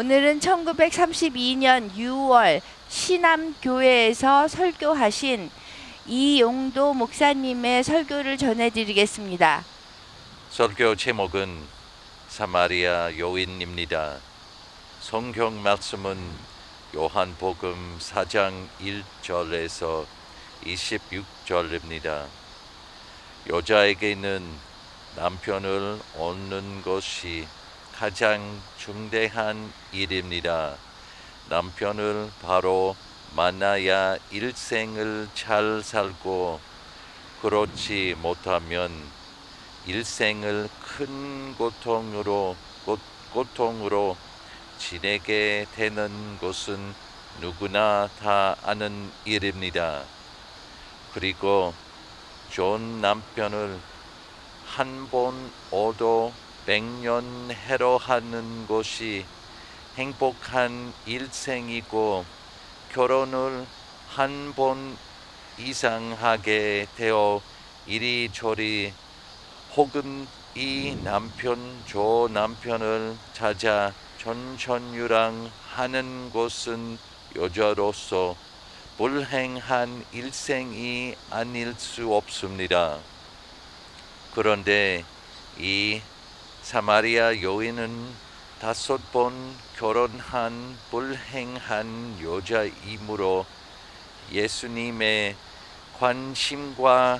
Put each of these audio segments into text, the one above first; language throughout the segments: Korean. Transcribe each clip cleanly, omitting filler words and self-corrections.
오늘은 1932년 6월 신암교회에서 설교하신 이용도 목사님의 설교를 전해드리겠습니다. 설교 제목은 사마리아 여인입니다. 성경 말씀은 요한복음 4장 1절에서 26절입니다. 여자에게는 남편을 얻는 것이 가장 중대한 일입니다. 남편을 바로 만나야 일생을 잘 살고, 그렇지 못하면 일생을 큰 고통으로 지내게 되는 것은 누구나 다 아는 일입니다. 그리고 좋은 남편을 한 번 얻어 100년 해로하는 것이 행복한 일생이고, 결혼을 한 번 이상 하게 되어 이리저리 혹은 이 남편 저 남편을 찾아 전천유랑하는 것은 여자로서 불행한 일생이 아닐 수 없습니다. 그런데 이 사마리아 여인은 5번 결혼한 불행한 여자이므로 예수님의 관심과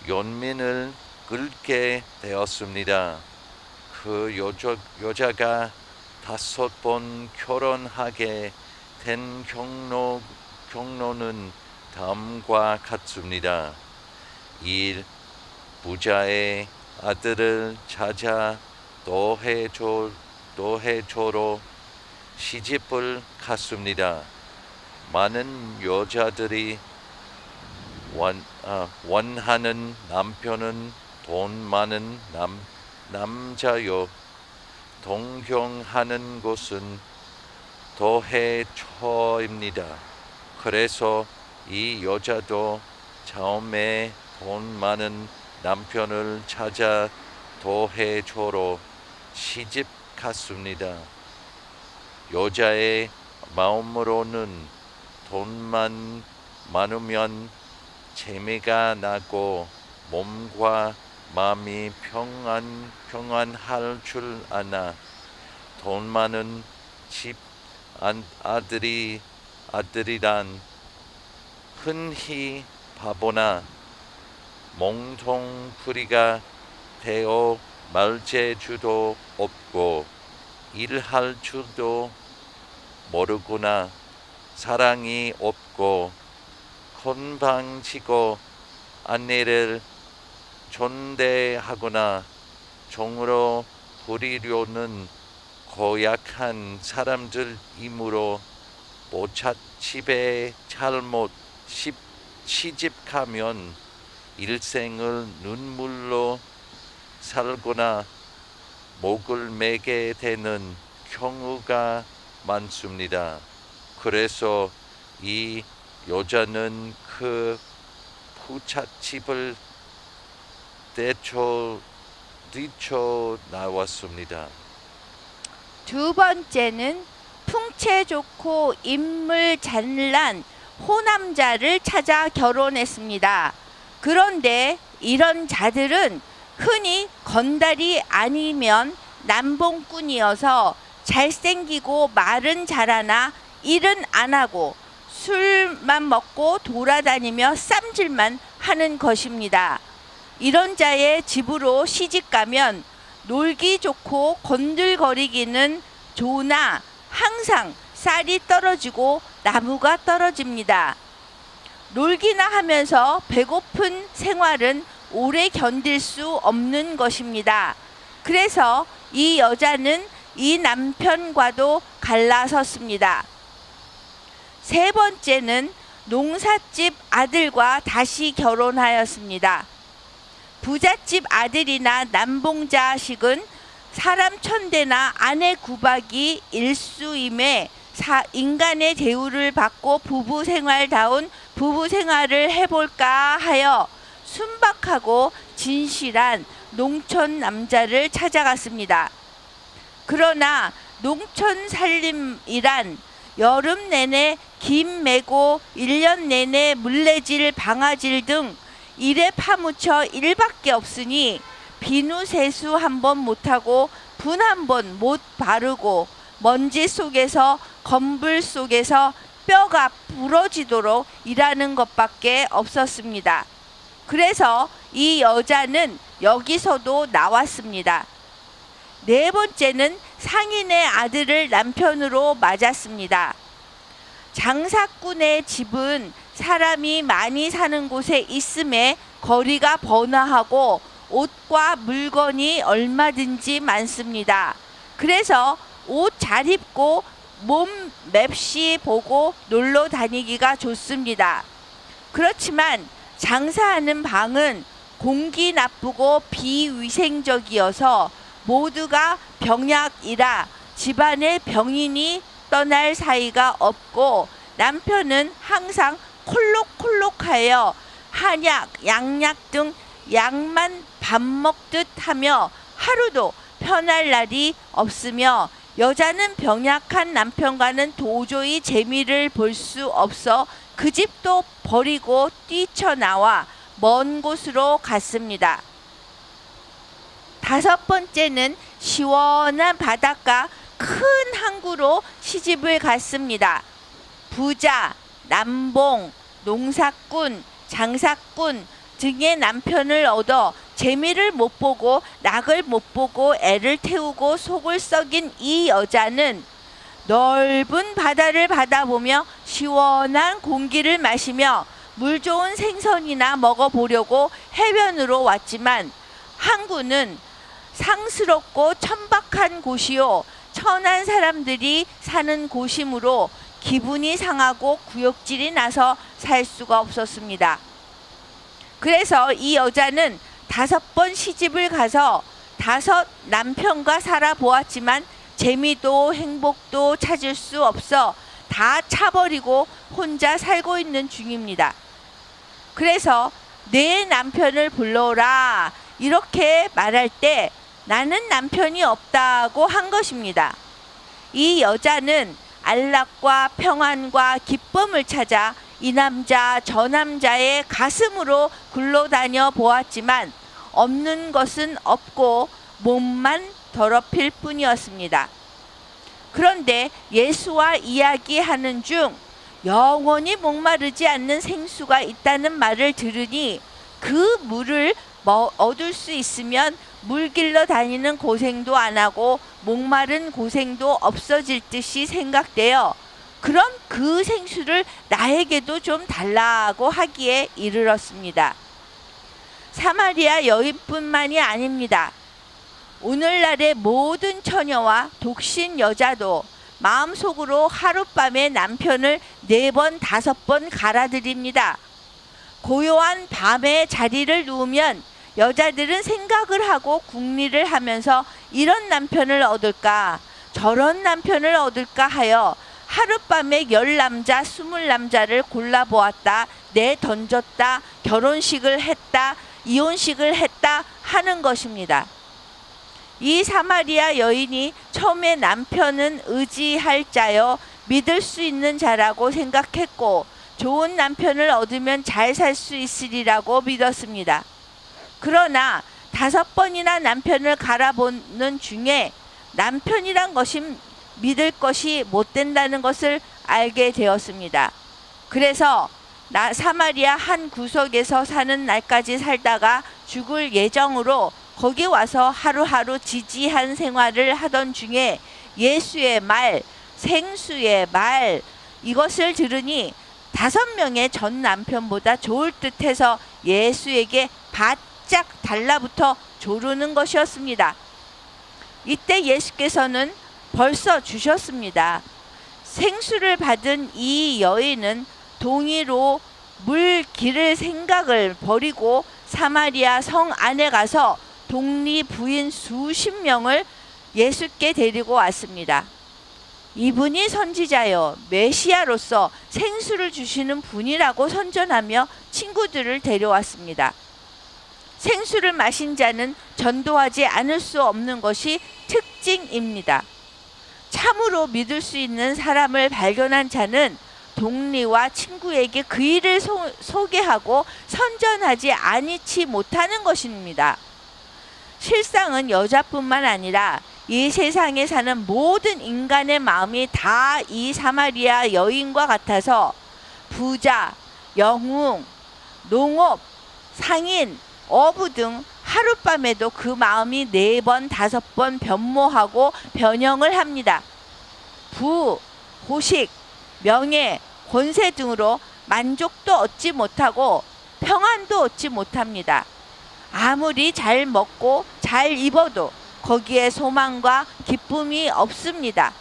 연민을 끌게 되었습니다. 그 여자가 5번 결혼하게 된 경로는 다음과 같습니다. 1. 부자의 아들을 찾아 도해조로 시집을 갔습니다. 많은 여자들이 원하는 남편은 돈 많은 남자요. 동경하는 것은 도해초입니다. 그래서 이 여자도 처음에 돈 많은 남편을 찾아 도해초로 시집 갔습니다. 여자의 마음으로는 돈만 많으면 재미가 나고 몸과 마음이 평안할 줄 아나, 돈 많은 집 아들이란 흔히 바보나 몽통부리가 되어 말재주도 없고 일할 줄도 모르구나, 사랑이 없고 건방지고 아내를 존대하거나 종으로 부리려는 고약한 사람들이므로 모찻집에 잘못 시집가면 일생을 눈물로 살거나 목을 매게 되는 경우가 많습니다. 그래서 이 여자는 그 부잣집을 뛰쳐나왔습니다. 두 번째는 풍채 좋고 인물 잘난 호남자를 찾아 결혼했습니다. 그런데 이런 자들은 흔히 건달이 아니면 남봉꾼이어서 잘생기고 말은 잘하나 일은 안 하고 술만 먹고 돌아다니며 쌈질만 하는 것입니다. 이런 자의 집으로 시집가면 놀기 좋고 건들거리기는 좋으나 항상 쌀이 떨어지고 나무가 떨어집니다. 놀기나 하면서 배고픈 생활은 오래 견딜 수 없는 것입니다. 그래서 이 여자는 이 남편과도 갈라섰습니다. 세 번째는 농사집 아들과 다시 결혼하였습니다. 부잣집 아들이나 남봉자식은 사람 천대나 아내 구박이 일수임에 인간의 대우를 받고 부부생활다운 부부생활을 해볼까 하여 순박하고 진실한 농촌 남자를 찾아갔습니다. 그러나 농촌 살림이란 여름 내내 김 메고 1년 내내 물레질, 방아질 등 일에 파묻혀 일밖에 없으니 비누 세수 한 번 못하고 분 한 번 못 바르고 먼지 속에서 건불 속에서 뼈가 부러지도록 일하는 것밖에 없었습니다. 그래서 이 여자는 여기서도 나왔습니다. 네 번째는 상인의 아들을 남편으로 맞았습니다. 장사꾼의 집은 사람이 많이 사는 곳에 있음에 거리가 번화하고 옷과 물건이 얼마든지 많습니다. 그래서 옷 잘 입고 몸 맵시 보고 놀러 다니기가 좋습니다. 그렇지만 장사하는 방은 공기 나쁘고 비위생적이어서 모두가 병약이라 집안에 병인이 떠날 사이가 없고 남편은 항상 콜록콜록하여 한약, 양약 등 약만 밥 먹듯 하며 하루도 편할 날이 없으며 여자는 병약한 남편과는 도저히 재미를 볼 수 없어 그 집도 버리고 뛰쳐나와 먼 곳으로 갔습니다. 다섯 번째는 시원한 바닷가 큰 항구로 시집을 갔습니다. 부자, 남봉, 농사꾼, 장사꾼 등의 남편을 얻어 재미를 못 보고 낙을 못 보고 애를 태우고 속을 썩인 이 여자는 넓은 바다를 바라보며 시원한 공기를 마시며 물 좋은 생선이나 먹어보려고 해변으로 왔지만 항구는 상스럽고 천박한 곳이요 천한 사람들이 사는 곳이므로 기분이 상하고 구역질이 나서 살 수가 없었습니다. 그래서 이 여자는 5번 시집을 가서 5 남편과 살아보았지만 재미도 행복도 찾을 수 없어 다 차버리고 혼자 살고 있는 중입니다. 그래서 내 남편을 불러오라 이렇게 말할 때 나는 남편이 없다고 한 것입니다. 이 여자는 안락과 평안과 기쁨을 찾아 이 남자 저 남자의 가슴으로 굴러다녀 보았지만 없는 것은 없고 몸만 더럽힐 뿐이었습니다. 그런데 예수와 이야기하는 중 영원히 목마르지 않는 생수가 있다는 말을 들으니 그 물을 얻을 수 있으면 물 길러 다니는 고생도 안 하고 목마른 고생도 없어질 듯이 생각되어 그럼 그 생수를 나에게도 좀 달라고 하기에 이르렀습니다. 사마리아 여인뿐만이 아닙니다. 오늘날의 모든 처녀와 독신 여자도 마음속으로 하룻밤에 남편을 4번, 5번 갈아들입니다. 고요한 밤에 자리를 누우면 여자들은 생각을 하고 궁리를 하면서 이런 남편을 얻을까 저런 남편을 얻을까 하여 하룻밤에 10남자 20남자를 골라보았다 내던졌다 결혼식을 했다 이혼식을 했다 하는 것입니다. 이 사마리아 여인이 처음에 남편은 의지할 자여 믿을 수 있는 자라고 생각했고 좋은 남편을 얻으면 잘 살 수 있으리라고 믿었습니다. 그러나 5번이나 남편을 갈아보는 중에 남편이란 것이 믿을 것이 못 된다는 것을 알게 되었습니다. 그래서 사마리아 한 구석에서 사는 날까지 살다가 죽을 예정으로 거기 와서 하루하루 지지한 생활을 하던 중에 예수의 말, 생수의 말 이것을 들으니 5명의 전 남편보다 좋을 듯해서 예수에게 바짝 달라붙어 조르는 것이었습니다. 이때 예수께서는 벌써 주셨습니다. 생수를 받은 이 여인은 동의로 물 기를 생각을 버리고 사마리아 성 안에 가서 독리 부인 수십 명을 예수께 데리고 왔습니다. 이분이 선지자여 메시아로서 생수를 주시는 분이라고 선전하며 친구들을 데려왔습니다. 생수를 마신 자는 전도하지 않을 수 없는 것이 특징입니다. 참으로 믿을 수 있는 사람을 발견한 자는 동리와 친구에게 그 일을 소개하고 선전하지 아니치 못하는 것입니다. 실상은 여자뿐만 아니라 이 세상에 사는 모든 인간의 마음이 다 이 사마리아 여인과 같아서 부자, 영웅, 농업, 상인, 어부 등 하룻밤에도 그 마음이 4번, 5번 변모하고 변형을 합니다. 부, 호식, 명예, 권세 등으로 만족도 얻지 못하고 평안도 얻지 못합니다. 아무리 잘 먹고 잘 입어도 거기에 소망과 기쁨이 없습니다.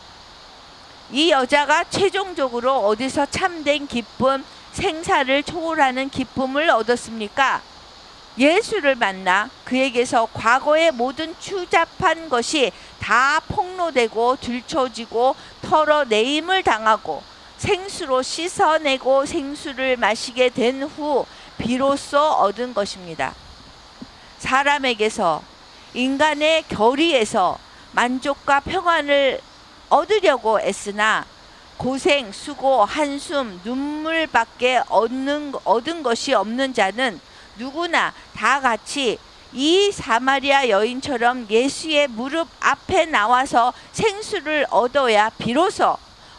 이 여자가 최종적으로 어디서 참된 기쁨, 생사를 초월하는 기쁨을 얻었습니까? 예수를 만나 그에게서 과거의 모든 추잡한 것이 다 폭로되고 들춰지고 털어내임을 당하고 생수로 씻어내고 생수를 마시게 된 후 비로소 얻은 것입니다. 사람에게서 인간의 결의에서 만족과 평안을 얻으려고 애쓰나 고생, 수고, 한숨, 눈물밖에 얻은 것이 없는 자는 누구나 다 같이 이 사마리아 여인처럼 예수의 무릎 앞에 나와서 생수를 얻어야 비로소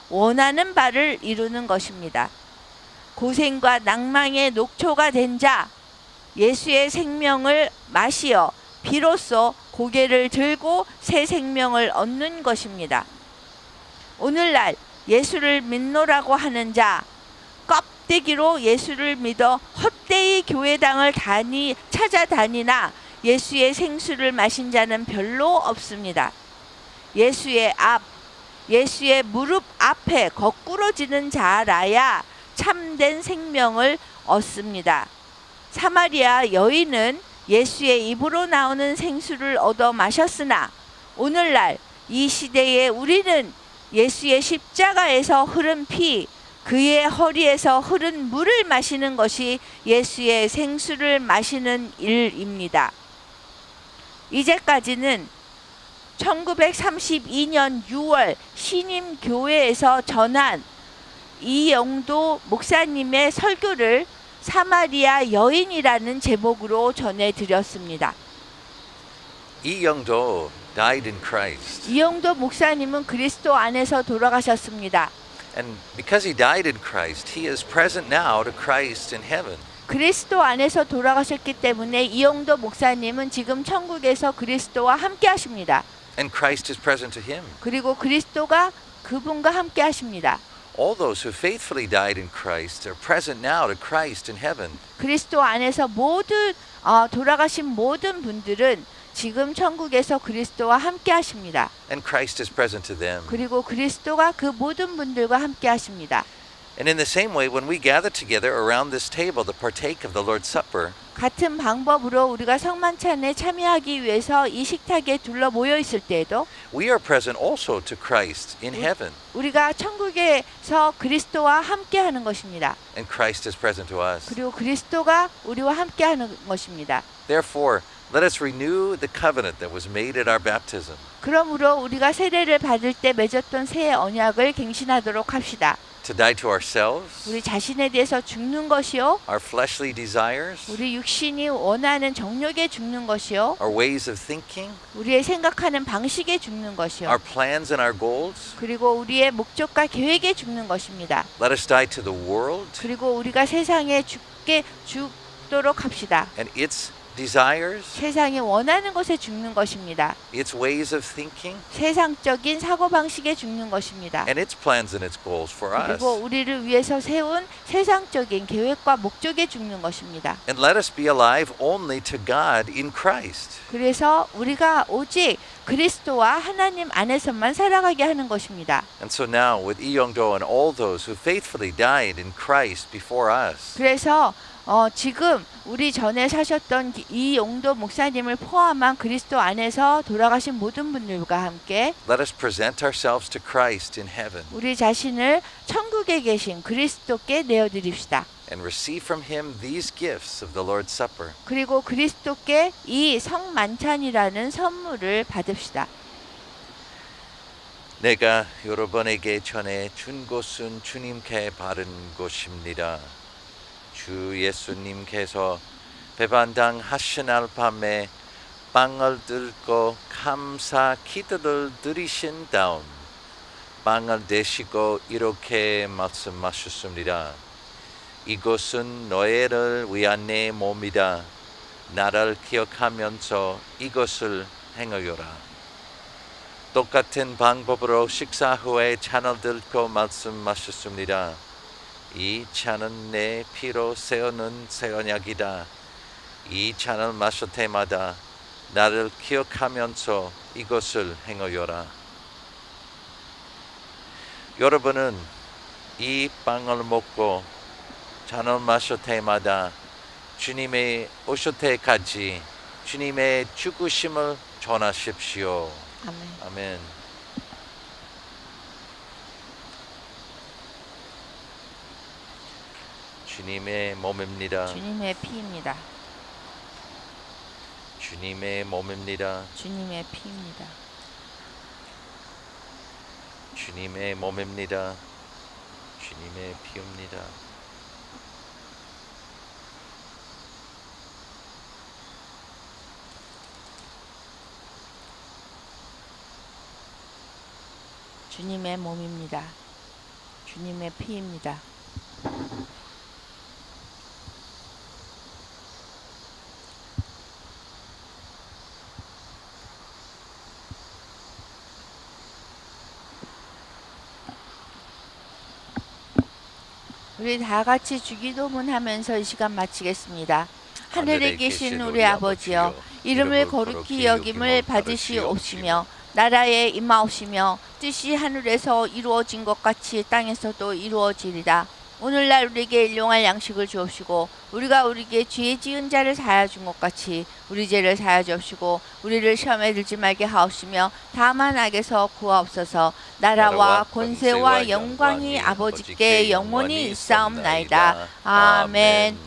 원하는 바를 이루는 것입니다. 고생과 낭망의 녹초가 된 자, 예수의 생명을 마시어 비로소 고개를 들고 새 생명을 얻는 것입니다. 오늘날 예수를 믿노라고 하는 자, 껍데기로 예수를 믿어 헛되이 교회당을 찾아다니나 예수의 생수를 마신 자는 별로 없습니다. 예수의 무릎 앞에 거꾸러지는 자라야 참된 생명을 얻습니다. 사마리아 여인은 예수의 입으로 나오는 생수를 얻어 마셨으나 오늘날 이 시대에 우리는 예수의 십자가에서 흐른 피, 그의 허리에서 흐른 물을 마시는 것이 예수의 생수를 마시는 일입니다. 이제까지는 1932년 6월 신임교회에서 전한 이영도 목사님의 설교를 사마리아 여인이라는 제목으로 전해드렸습니다. Lee Young-do died in Christ. 이영도 목사님은 그리스도 안에서 돌아가셨습니다. And because he died in Christ, he is present now to Christ in heaven. 그리스도 안에서 돌아가셨기 때문에 이영도 목사님은 지금 천국에서 그리스도와 함께 하십니다. And Christ is present to him. 그리고 그리스도가 그분과 함께 하십니다. All those who faithfully died in Christ are present now to Christ in heaven. 그리스도 안에서 돌아가신 모든 분들은 지금 천국에서 그리스도와 함께 하십니다. And Christ is present to them. 그리고 그리스도가 그 모든 분들과 함께 하십니다. And in the same way, when we gather together around this table to partake of the Lord's Supper, 같은 방법으로 우리가 성만찬에 참여하기 위해서 이 식탁에 둘러 모여 있을 때에도 we are present also to Christ in heaven. 우리가 천국에서 그리스도와 함께 하는 것입니다. And Christ is present to us. 그리고 그리스도가 우리와 함께 하는 것입니다. Therefore, let us renew the covenant that was made at our baptism. 그러므로 우리가 세례를 받을 때 맺었던 새 언약을 갱신하도록 합시다. To die to ourselves, 우리 자신에 대해서 죽는 것이요, our fleshly desires, 우리 육신이 원하는 정욕에 죽는 것이요, our ways of thinking, 우리의 생각하는 방식에 죽는 것이요, our plans and our goals. 그리고 우리의 목적과 계획에 죽는 것입니다. Let us die to the world 그리고 우리가 세상에 죽도록 합시다. and its desires, 세상이 원하는 것에 죽는 것입니다. its ways of thinking, 세상적인 사고방식에 죽는 것입니다. and its plans and its goals for us. 그리고 우리를 위해서 세운 세상적인 계획과 목적에 죽는 것입니다. And let us be alive only to God in Christ. 그래서 우리가 오직 그리스도와 하나님 안에서만 살아가게 하는 것입니다. And so now with Lee Young-do and all those who faithfully died in Christ before us, 그래서 지금 우리 전에 사셨던 이용도 목사님을 포함한 그리스도 안에서 돌아가신 모든 분들과 함께 let us present ourselves to Christ in heaven 우리 자신을 천국에 계신 그리스도께 내어드립시다. and receive from him these gifts of the Lord's Supper. 그리고 그리스도께 이 성만찬이라는 선물을 받읍시다. 내가 여러분에게 전해 준 곳은 주님께 바른 곳입니다. 주 예수님께서 배반당 하신 날 밤에 빵을 들고 감사 기도를 드리신 다음 빵을 내시고 이렇게 말씀하셨습니다. 이것은 너희를 위한 내 몸이다. 나를 기억하면서 이것을 행하여라. 똑같은 방법으로 식사 후에 잔을 들고 말씀하셨습니다. 이 잔은 내 피로 세우는 새 언약이다. 이 잔을 마실 때마다 나를 기억하면서 이것을 행하여라. 여러분은 이 빵을 먹고 잔을 마실 때마다 주님의 오실 때까지 주님의 죽으심을 전하십시오. 아멘. 아멘. 주님의 몸입니다. 주님의 피입니다. 주님의 몸입니다. 주님의 피입니다. 주님의 몸입니다. 주님의 피입니다. 주님의 몸입니다. 주님의 피입니다. 우리 다 같이 주기도문 하면서 이 시간 마치겠습니다. 하늘에 계신 우리 아버지여, 이름을 거룩히 여김을 받으시옵시며 나라에 임하옵시며 뜻이 하늘에서 이루어진 것 같이 땅에서도 이루어지리라. 오늘날 우리에게 일용할 양식을 주옵시고 우리가 우리에게 죄 지은 자를 사하여 준 것 같이 우리 죄를 사하여 주옵시고 우리를 시험에 들지 말게 하옵시며 다만 악에서 구하옵소서. 나라와 권세와 영광이 아버지께 영원히 있사옵나이다. 아멘.